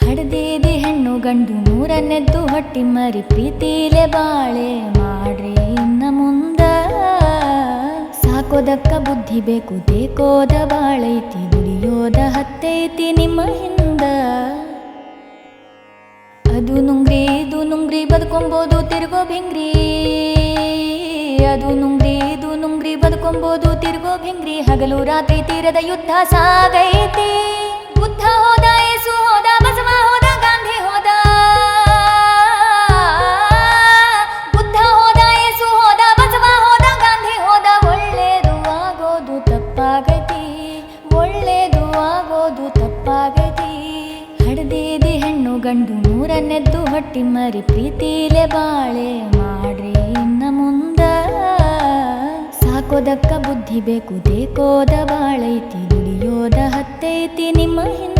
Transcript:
ಹಡ್ದೇದಿ ಹೆಣ್ಣು ಗಂಡು ಮೂರನೆದ್ದು ಹೊಟ್ಟಿ ಮರಿ ಪ್ರೀತಿಲೆ ಬಾಳೆ ಮಾಡ್ರಿ ಇನ್ನ ಮುಂದ. ಸಾಕೋದಕ್ಕ ಬುದ್ಧಿ ಬೇಕು ದೇಕೋದ ಬಾಳೈತಿ ದುಡಿಯೋದ ಹತ್ತೈತಿ ನಿಮ್ಮ ಹಿಂದ. ಅದು ನುಂಗ್ರಿ ಇದು ನುಂಗ್ರಿ ಬದುಕೊಂಬೋದು ತಿರ್ಗೋ ಭಿಂಗ್ರಿ. ಅದು ನುಂಗ್ರಿ ಇದು ನುಂಗ್ರಿ ಬದುಕೊಂಬೋದು ತಿರ್ಗೋ ಭಿಂಗ್ರಿ. ಹಗಲು ರಾತ್ರಿ ತೀರದ ಯುದ್ಧ ಸಾಗೈತಿ. ಬುದ್ಧ ಹೋದ ಯೇಸು ಹೋದ ಬಸವ ಹೋದ ಗಾಂಧಿ ಹೋದ. ಬುದ್ಧ ಹೋದ ಯೇಸು ಹೋದ ಬಸವ ಹೋದ ಗಾಂಧಿ ಹೋದ. ಒಳ್ಳೇದು ಆಗೋದು ತಪ್ಪಾಗೈತಿ, ಒಳ್ಳೇದು ಆಗೋದು ತಪ್ಪಾಗೈತಿ. ಹಡ್ದೇದಿ ಹೆಣ್ಣು ಗಂಡು ಮೂರನೆದ್ದು ಹೊಟ್ಟಿ ಮರಿ ಪ್ರೀತಿಲೆ ಬಾಳೆ ಮಾಡ್ರಿ ಇನ್ನ ಮುಂದ. ಸಾಕೋದಕ್ಕ ಬುದ್ಧಿ ಬೇಕು ದೇಕೋದ ಬಾಳೈತಿ ದುಡಿಯೋದ ಹತ್ತೈತಿ ನಿಮ್ಮ ಹಿಂದ.